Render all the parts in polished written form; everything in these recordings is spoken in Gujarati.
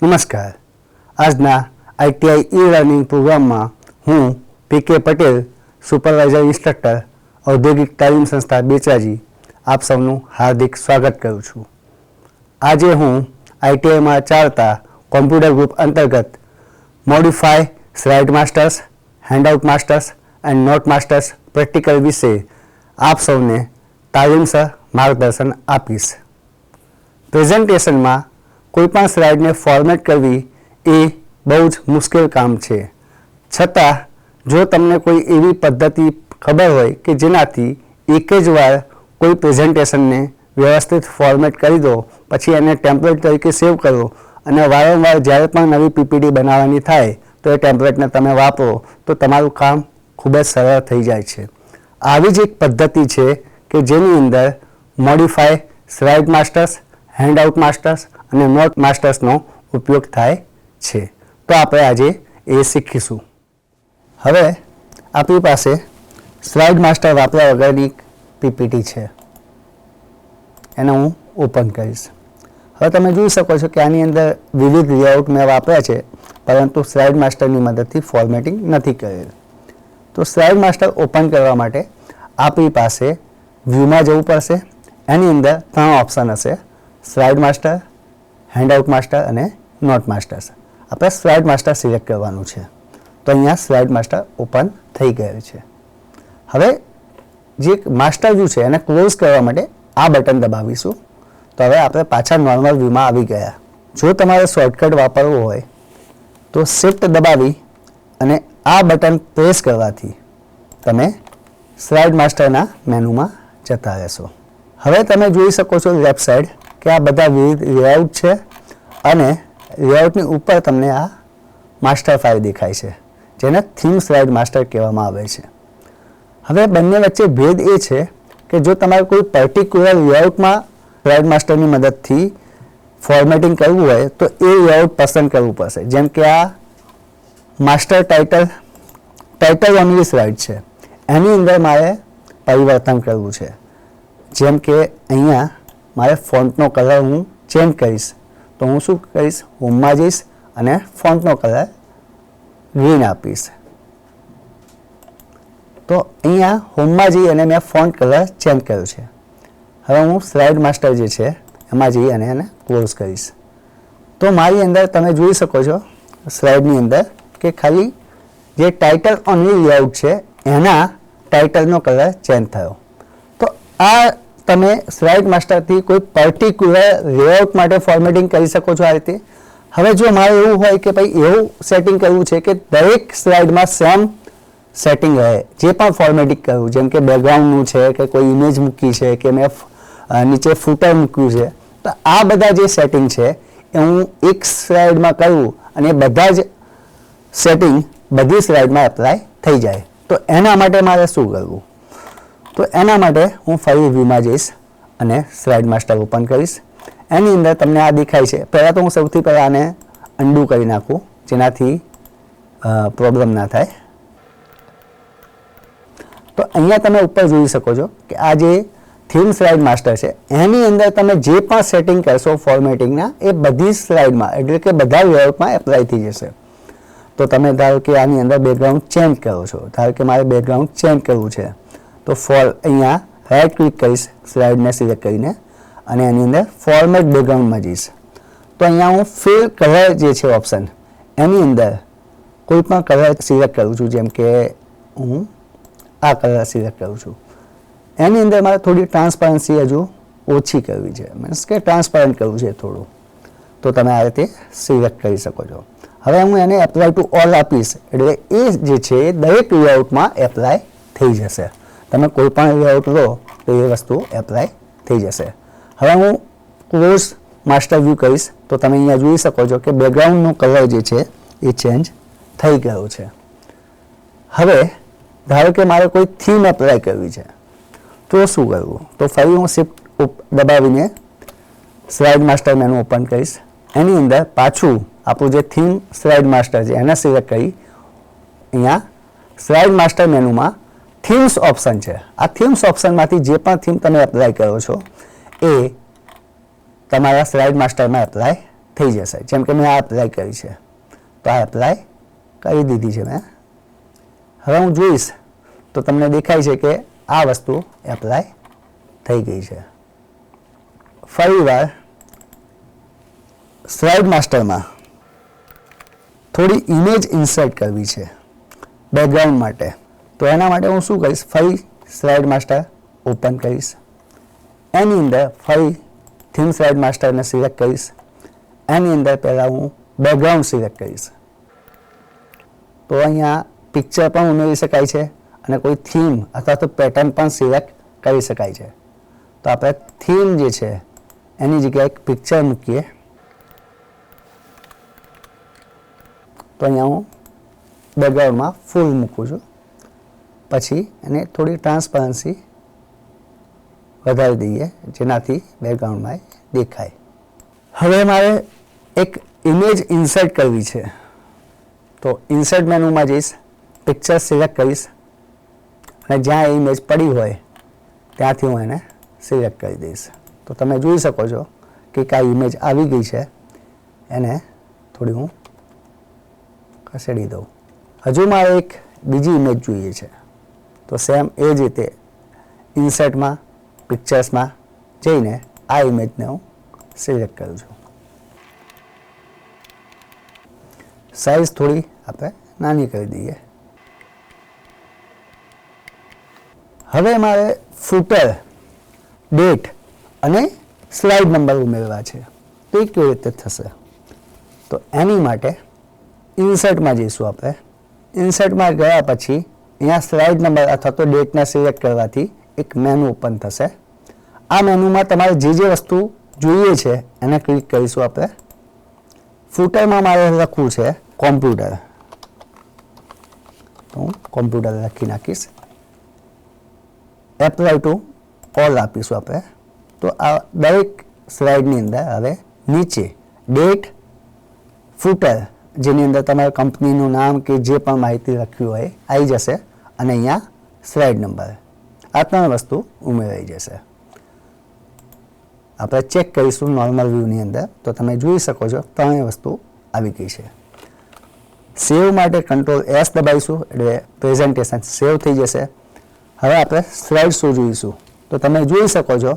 નમસ્કાર. આજના આઈટીઆઈ ઈ લર્નિંગ પ્રોગ્રામમાં હું પીકે પટેલ, સુપરવાઇઝર ઇન્સ્ટ્રક્ટર, ઔદ્યોગિક તાલીમ સંસ્થા બેચરાજી, આપ સૌનું હાર્દિક સ્વાગત કરું છું. આજે હું આઈટીઆઈમાં ચાલતા કોમ્પ્યુટર ગ્રુપ અંતર્ગત modify slide masters, handout masters and note masters practical વિશે આપ સૌને તાલીમસર માર્ગદર્શન આપીશ. પ્રેઝન્ટેશનમાં કોઈપણ સ્લાઇડને ફોર્મેટ કરવી એ બહુ જ મુશ્કેલ કામ છે. છતાં જો તમને કોઈ એવી પદ્ધતિ ખબર હોય કે જેનાથી એક જ વાર કોઈ પ્રેઝન્ટેશનને વ્યવસ્થિત ફોર્મેટ કરી દો, પછી એને ટેમ્પલેટ તરીકે સેવ કરો અને વારંવાર જ્યારે પણ નવી પીપીટી બનાવવાની થાય તો એ ટેમ્પલેટને તમે વાપરો તો તમારું કામ ખૂબ જ સરળ થઈ જાય છે. આવી જ એક પદ્ધતિ છે કે જેની અંદર modify slide masters, handout masters અને નોટ માસ્ટર્સનો ઉપયોગ થાય છે. તો આપણે આજે એ શીખીશું. હવે આપણી પાસે સ્લાઇડ માસ્ટર વાપર્યા વગરની પીપીટી છે, એને હું ઓપન કરીશ. હવે તમે જોઈ શકો છો કે આની અંદર વિવિધ લેઆઉટ મેં વાપર્યા છે, પરંતુ સ્લાઇડ માસ્ટરની મદદથી ફોર્મેટિંગ નથી કરેલ. તો સ્લાઇડ માસ્ટર ઓપન કરવા માટે આપણી પાસે વ્યૂમાં જવું પડશે. એની અંદર 3 ઓપ્શન હશે: સ્લાઇડ માસ્ટર, હેન્ડઆઉટ માસ્ટર અને નોટ માસ્ટર્સ. આપણે સ્લાઇડ માસ્ટર સિલેક્ટ કરવાનું છે. તો અહીંયા સ્લાઇડ માસ્ટર ઓપન થઈ ગયું છે. હવે જે માસ્ટર વ્યૂ છે એને ક્લોઝ કરવા માટે આ બટન દબાવીશું. તો હવે આપણે પાછા નોર્મલ વ્યૂમાં આવી ગયા. જો તમારે શોર્ટકટ વાપરવું હોય તો શિફ્ટ દબાવી અને આ બટન પ્રેસ કરવાથી તમે સ્લાઇડ માસ્ટરના મેનુમાં જતા રહેશો. હવે તમે જોઈ શકો છો લેફ્ટ સાઈડ કે આ બધા વિવિધ લેઆઉટ છે અને લેઆઉટની ઉપર તમને આ માસ્ટર ફાઇલ દેખાય છે, જેને થીમ સ્લાઇડ માસ્ટર કહેવામાં આવે છે. હવે બંને વચ્ચે ભેદ એ છે કે જો તમારે કોઈ પર્ટિક્યુલર લેઆઉટમાં સ્લાઇડ માસ્ટરની મદદથી ફોર્મેટિંગ કરવું હોય તો એ લેઆઉટ પસંદ કરવું પડશે. જેમ કે આ માસ્ટર ટાઇટલ ઓનલી સ્લાઇડ છે, એની અંદર મારે પરિવર્તન કરવું છે. જેમ કે અહીંયા મારે ફોન્ટનો કલર હું ચેન્જ કરીશ. તો હું શું કરીશ, હોમમાં જઈશ અને ફોન્ટનો કલર ગ્રીન આપીશ. તો અહીંયા હોમમાં જઈ અને મેં ફોન્ટ કલર ચેન્જ કર્યો છે. હવે હું સ્લાઇડ માસ્ટર જે છે એમાં જઈ અને એને ક્લોઝ કરીશ. તો મારી અંદર તમે જોઈ શકો છો સ્લાઇડની અંદર કે ખાલી જે ટાઇટલ ઓનલી લેઆઉટ છે એના ટાઇટલનો કલર ચેન્જ થયો. તો આ તમે સ્લાઇડ માસ્ટરથી કોઈ પર્ટિક્યુલર લેઆઉટ માટે ફોર્મેટિંગ કરી શકો છો આ રીતે. હવે જો મારે એવું હોય કે ભાઈ એવું સેટિંગ કરવું છે કે દરેક સ્લાઇડમાં સેમ સેટિંગ રહે, જે પણ ફોર્મેટિંગ કરવું, જેમ કે બેકગ્રાઉન્ડનું છે કે કોઈ ઇમેજ મૂકી છે કે મેં નીચે ફૂટર મૂક્યું છે, તો આ બધા જે સેટિંગ છે એ હું એક સ્લાઇડમાં કરું અને બધા જ સેટિંગ બધી સ્લાઇડમાં એપ્લાય થઈ જાય. તો એના માટે મારે શું કરવું? તો એના માટે હું ફરી વ્યૂમાં જઈશ અને સ્લાઇડ માસ્ટર ઓપન કરીશ. એની અંદર તમને આ દેખાય છે. પહેલાં તો હું સૌથી પહેલાં આને અન્ડુ કરી નાખું, જેનાથી પ્રોબ્લેમ ના થાય. તો અહીંયા તમે ઉપર જોઈ શકો છો કે આ જે થીમ સ્લાઇડ માસ્ટર છે એની અંદર તમે જે પણ સેટિંગ કરશો ફોર્મેટિંગના એ બધી સ્લાઇડમાં, એટલે કે બધા લેઆઉટમાં એપ્લાય થઈ જશે. તો તમે ધારો કે આની અંદર બેકગ્રાઉન્ડ ચેન્જ કરો છો, ધારો કે મારે બેકગ્રાઉન્ડ ચેન્જ કરવું છે તો અહીંયા રાઇટ ક્લિક કરીશ સ્લાઇડને સિલેક્ટ કરીને અને એની અંદર ફોર્મેટ બેકગ્રાઉન્ડમાં જઈશ. તો અહીંયા હું ફિલ કલર જે છે ઓપ્શન, એની અંદર કોઈ પણ કલર સિલેક્ટ કરું છું. જેમ કે હું આ કલર સિલેક્ટ કરું છું. એની અંદર મારે થોડી ટ્રાન્સપરન્સી હજુ ઓછી કરવી છે, મીન્સ કે ટ્રાન્સપરન્ટ કરવું છે થોડું. તો તમે આ રીતે સિલેક્ટ કરી શકો છો. હવે હું એને એપ્લાય ટુ ઓલ આપીશ એટલે એ જે છે એ દરેક લેઆઉટમાં એપ્લાય થઈ જશે. તમે કોઈ પણ લેઆઉટ લો તો એ વસ્તુ એપ્લાય થઈ જશે. હવે હું ક્લોઝ માસ્ટર વ્યૂ કરીશ તો તમે અહીંયા જોઈ શકો છો કે બેકગ્રાઉન્ડનો કલર જે છે એ ચેન્જ થઈ ગયો છે. હવે ધારો કે મારે કોઈ થીમ એપ્લાય કરવી છે તો શું કરવું? તો ફરી હું શિફ્ટ દબાવીને સ્લાઇડ માસ્ટર મેનુ ઓપન કરીશ. એની અંદર પાછું આપણું જે થીમ સ્લાઇડ માસ્ટર છે એને સિલેક્ટ કરી અહીંયા સ્લાઇડ માસ્ટર મેનુમાં થીમ્સ ઓપ્શન છે. આ થીમ્સ ઓપ્શનમાંથી જે પણ થીમ તમે એપ્લાય કરો છો એ તમારા સ્લાઇડ માસ્ટરમાં એપ્લાય થઈ જશે. જેમ કે મેં આ એપ્લાય કરી છે તો આ એપ્લાય કરી દીધી છે મેં. હવે હું જોઈશ તો તમને દેખાય છે કે આ વસ્તુ એપ્લાય થઈ ગઈ છે. ફરીવાર સ્લાઇડ માસ્ટરમાં થોડી ઇમેજ ઇન્સર્ટ કરવી છે બેકગ્રાઉન્ડ માટે. તો એના માટે હું શું કરીશ, ફરી સ્લાઇડ માસ્ટર ઓપન કરીશ. એની અંદર ફરી થીમ સ્લાઇડ માસ્ટરને સિલેક્ટ કરીશ. એની અંદર પહેલાં હું બેકગ્રાઉન્ડ સિલેક્ટ કરીશ. તો અહીંયા પિક્ચર પણ ઉમેરી શકાય છે અને કોઈ થીમ અથવા તો પેટર્ન પણ સિલેક્ટ કરી શકાય છે. તો આપણે થીમ જે છે એની જગ્યાએ એક પિક્ચર મૂકીએ. તો અહીંયા હું બેકગ્રાઉન્ડમાં ફૂલ મૂકું છું. પછી એને થોડી ટ્રાન્સપરન્સી વધારી દઈએ જેનાથી બેકગ્રાઉન્ડમાં દેખાય. હવે મારે એક ઇમેજ ઇન્સર્ટ કરવી છે તો ઇન્સર્ટ મેનુમાં જઈશ, પિક્ચર સિલેક્ટ કરીશ અને જ્યાં એ ઇમેજ પડી હોય ત્યાંથી હું એને સિલેક્ટ કરી દઈશ. તો તમે જોઈ શકો છો કે આ ઇમેજ આવી ગઈ છે. એને થોડી હું ખસેડી દઉં. હજુ મારે એક બીજી ઇમેજ જોઈએ છે તો સેમ એ જ રીતે ઇન્સર્ટમાં પિક્ચર્સમાં જઈને આ ઇમેજને હું સિલેક્ટ કરું છું. સાઇઝ થોડી આપણે નાની કરી દઈએ. હવે મારે ફૂટર, ડેટ અને સ્લાઇડ નંબર ઉમેરવા છે. તો એ કેવી રીતે થશે? તો એની માટે ઇન્સર્ટમાં જઈશું આપણે. ઇન્સર્ટમાં ગયા પછી અહીંયા સ્લાઇડ નંબર અથવા તો ડેટને સિલેક્ટ કરવાથી એક મેનુ ઓપન થશે. આ મેનુમાં તમારે જે વસ્તુ જોઈએ છે એને ક્લિક કરીશું આપણે. ફૂટરમાં મારે લખવું છે કોમ્પ્યુટર, તો હું કોમ્પ્યુટર લખી નાખીશ. એપ્લાય ટુ ઓલ આપીશું આપણે. તો આ દરેક સ્લાઇડની અંદર હવે નીચે ડેટ, ફૂટર જેની અંદર તમારે કંપનીનું નામ કે જે પણ માહિતી લખવી હોય આવી જશે અને અહીંયા સ્લાઇડ નંબર, આ ત્રણ વસ્તુ ઉમેરાઈ જશે. આપણે ચેક કરીશું નોર્મલ વ્યૂની અંદર તો તમે જોઈ શકો છો ત્રણેય વસ્તુ આવી ગઈ છે. સેવ માટે Ctrl+S દબાવીશું એટલે પ્રેઝન્ટેશન સેવ થઈ જશે. હવે આપણે સ્લાઇડ શો જોઈશું તો તમે જોઈ શકો છો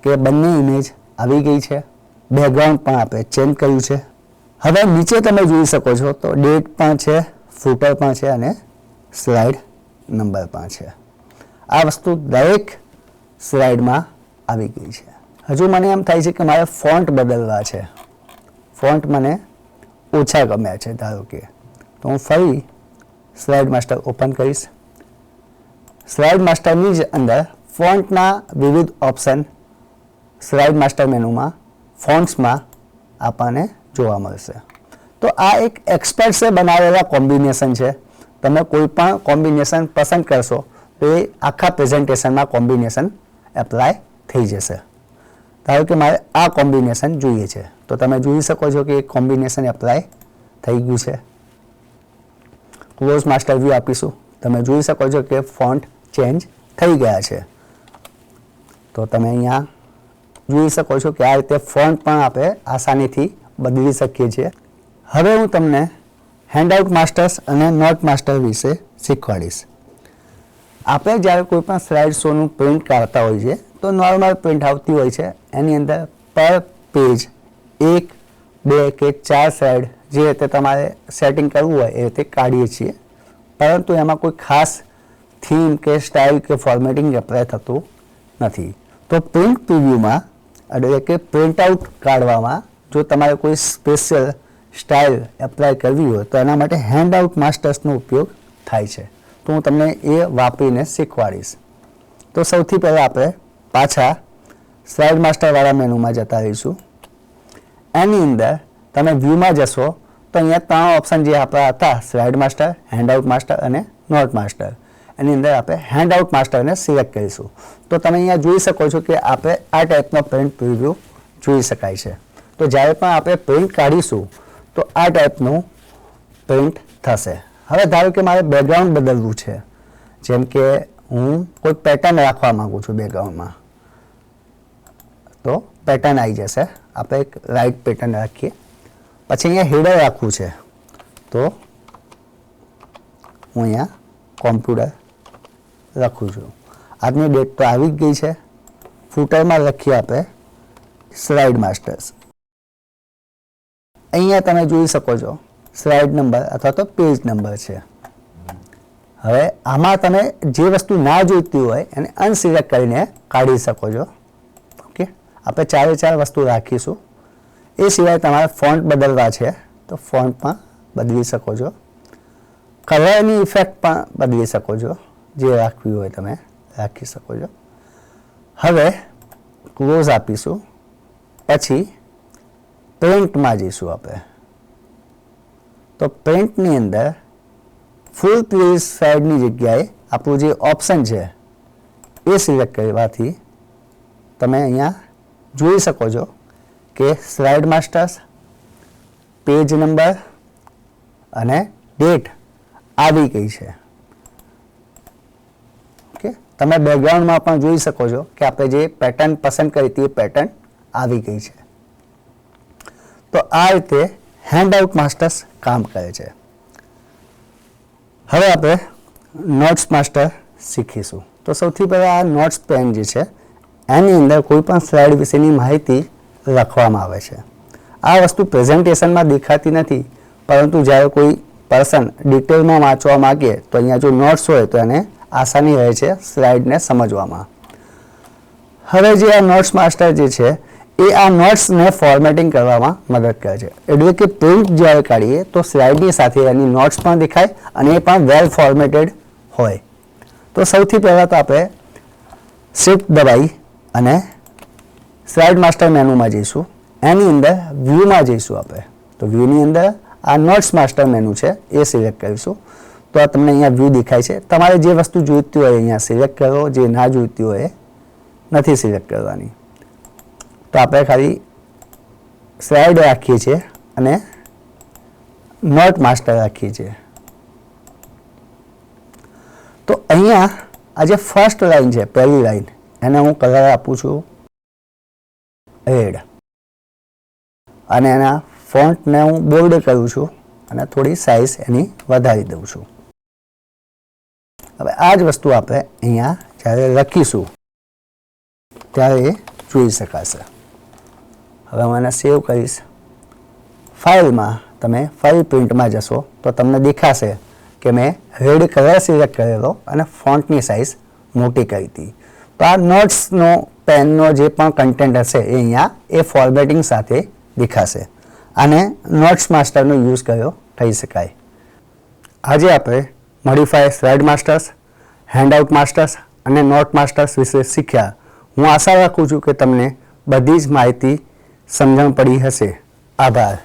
કે બંને ઇમેજ આવી ગઈ છે. બેકગ્રાઉન્ડ પણ આપણે ચેન્જ કર્યું છે. હવે નીચે તમે જોઈ શકો છો તો ડેટ પણ છે, ફૂટર પણ છે અને સ્લાઇડ નંબર પણ છે. આ વસ્તુ દરેક સ્લાઇડમાં આવી ગઈ છે. હજુ મને એમ થાય છે કે મારે ફોન્ટ બદલવા છે. ફોન્ટ મને ઓછા ગમ્યા છે ધારો કે, તો હું ફરી સ્લાઇડ માસ્ટર ઓપન કરીશ. સ્લાઇડ માસ્ટરની જ અંદર ફોન્ટના વિવિધ ઓપ્શન સ્લાઇડ માસ્ટર મેનુમાં ફોન્ટ્સમાં આપણને જોવા મળશે. તો આ એક એક્સપર્ટ્સે બનાવેલા કોમ્બિનેશન છે. તમે કોઈ પણ કોમ્બિનેશન પસંદ કરશો તો એ આખા પ્રેઝન્ટેશનમાં કોમ્બિનેશન એપ્લાય થઈ જશે. ધારો કે મારે આ કોમ્બિનેશન જોઈએ છે તો તમે જોઈ શકો છો કે એક કોમ્બિનેશન એપ્લાય થઈ ગયું છે. ક્લોઝ માસ્ટર વ્યૂ આપીશું. તમે જોઈ શકો છો કે ફોન્ટ ચેન્જ થઈ ગયા છે. તો તમે અહીંયા જોઈ શકો છો કે આ રીતે ફોન્ટ પણ આપણે આસાનીથી બદલી શકીએ છીએ. હવે હું તમને હેન્ડઆઉટ માસ્ટર્સ અને નોટ માસ્ટર વિશે શીખવાડીશ. આપણે જ્યારે કોઈ પણ સ્લાઇડ શોનું પ્રિન્ટ કાઢતા હોઈએ છીએ તો નોર્મલ પ્રિન્ટ આવતી હોય છે. એની અંદર પર પેજ 1, 2 કે 4 સ્લાઇડ જે રીતે તમારે સેટિંગ કરવું હોય એ રીતે કાઢીએ છીએ. પરંતુ એમાં કોઈ ખાસ થીમ કે સ્ટાઇલ કે ફોર્મેટિંગ એપ્લાય થતું નથી. તો પ્રિન્ટ પ્રિવ્યુમાં એટલે કે પ્રિન્ટ આઉટ કાઢવામાં જો તમારે કોઈ સ્પેશિયલ સ્ટાઇલ એપ્લાય કરવી હોય તો એના માટે હેન્ડઆઉટ માસ્ટર્સનો ઉપયોગ થાય છે. તો હું તમને એ વાપરીને શીખવાડીશ. તો સૌથી પહેલાં આપણે પાછા સ્લાઇડ માસ્ટરવાળા મેનુમાં જતા રહીશું. એની અંદર તમે વ્યૂમાં જશો તો અહીંયા ત્રણ ઓપ્શન જે આપણા હતા સ્લાઇડ માસ્ટર, હેન્ડઆઉટ માસ્ટર અને નોટ માસ્ટર, એની અંદર આપણે હેન્ડઆઉટ માસ્ટરને સિલેક્ટ કરીશું. તો તમે અહીંયા જોઈ શકો છો કે આપણે આ ટાઈપનો પ્રિન્ટ પ્રિવ્યૂ જોઈ શકાય છે. તો જ્યારે પણ આપણે પ્રિન્ટ કાઢીશું તો આ ટાઈપનું પ્રિન્ટ થશે. હવે ધારો કે મારે બેકગ્રાઉન્ડ બદલવું છે, જેમ કે હું કોઈ પેટર્ન રાખવા માગું છું બેકગ્રાઉન્ડમાં, તો પેટર્ન આવી જશે. આપણે એક રાઈટ પેટર્ન રાખીએ પછી અહીંયા હેડર રાખવું છે તો હું અહીંયા કોમ્પ્યુટર લખું છું. આજની ડેટ તો આવી જ ગઈ છે. ફૂટરમાં લખીએ આપણે સ્લાઇડ માસ્ટર્સ. અહીંયા તમે જોઈ શકો છો સ્લાઇડ નંબર અથવા તો પેજ નંબર છે. હવે આમાં તમે જે વસ્તુ ના જોઈતી હોય એને અનસિલેક્ટ કરીને કાઢી શકો છો. ઓકે, આપણે 4 વસ્તુ રાખીશું. એ સિવાય તમારે ફોન્ટ બદલવા છે તો ફોન્ટમાં બદલી શકો છો. કલરની ઇફેક્ટ પણ બદલી શકો છો. જે રાખવી હોય તમે રાખી શકો છો. હવે ક્લોઝ આપીશું. પછી પ્રિન્ટમાં જઈશું આપણે. તો પ્રિન્ટની અંદર ફૂલ પેજ સાઇડની જગ્યાએ આપણું જે ઓપ્શન છે એ સિલેક્ટ કરવાથી તમે અહીંયા જોઈ શકો છો કે સ્લાઇડ માસ્ટર્સ, પેજ નંબર અને ડેટ આવી ગઈ છે. ઓકે, તમે બેકગ્રાઉન્ડમાં પણ જોઈ શકો છો કે આપણે જે પેટર્ન પસંદ કરી હતી એ પેટર્ન આવી ગઈ છે. તો આ રીતે હેન્ડઆઉટ માસ્ટર્સ કામ કરે છે. હવે આપણે નોટ્સ માસ્ટર શીખીશું. તો સૌથી પહેલાં આ નોટ્સ પેન જે છે એની અંદર કોઈ પણ સ્લાઇડ વિશેની માહિતી લખવામાં આવે છે. આ વસ્તુ પ્રેઝન્ટેશનમાં દેખાતી નથી, પરંતુ જ્યારે કોઈ પર્સન ડિટેલમાં વાંચવા માગે તો અહીંયા જો નોટ્સ હોય તો એને આસાની રહે છે સ્લાઇડને સમજવામાં. હવે જે આ નોટ્સ માસ્ટર જે છે એ આ નોટ્સને ફોર્મેટિંગ કરવામાં મદદ કરે છે. એટલે કે પ્રિન્ટ જ્યારે કાઢીએ તો સ્લાઇડની સાથે એની નોટ્સ પણ દેખાય અને એ પણ વેલ ફોર્મેટેડ હોય. તો સૌથી પહેલાં તો આપણે શિફ્ટ દબાવી અને સ્લાઇડ માસ્ટર મેનુમાં જઈશું. એની અંદર વ્યૂમાં જઈશું આપણે. તો વ્યૂની અંદર આ નોટ્સ માસ્ટર મેનુ છે એ સિલેક્ટ કરીશું. તો આ તમને અહીંયા વ્યૂ દેખાય છે. તમારે જે વસ્તુ જોઈતી હોય અહીંયા સિલેક્ટ કરો, જે ના જોઈતી હોય એ નથી સિલેક્ટ કરવાની. તો આપણે ખાલી સ્લાઇડ રાખીએ છીએ અને નોટ માસ્ટર રાખીએ છીએ. તો અહીંયા આ જે ફર્સ્ટ લાઈન છે, પહેલી લાઈન, એને હું કલર આપું છું રેડ અને એના ફોન્ટને હું બોલ્ડ કરું છું અને થોડી સાઇઝ એની વધારી દઉં છું. હવે આ જ વસ્તુ આપણે અહીંયા જ્યારે લખીશું ત્યારે એ જોઈ શકાશે. હવે હું એને સેવ કરીશ. ફાઇલમાં તમે ફાઇલ પ્રિન્ટમાં જશો તો તમને દેખાશે કે મેં રેડ કલર સિલેક્ટ કરેલો અને ફોન્ટની સાઇઝ મોટી કરી હતી. તો આ નોટ્સનો પેનનો જે પણ કન્ટેન્ટ હશે એ અહીંયા એ ફોર્મેટિંગ સાથે દેખાશે. આને નોટ્સ માસ્ટરનો યુઝ કર્યો થઈ શકાય. આજે આપણે modify slide masters, handout masters અને નોટ માસ્ટર્સ વિશે શીખ્યા. હું આશા રાખું છું કે તમને બધી જ માહિતી સમજણ પડી હશે. આભાર.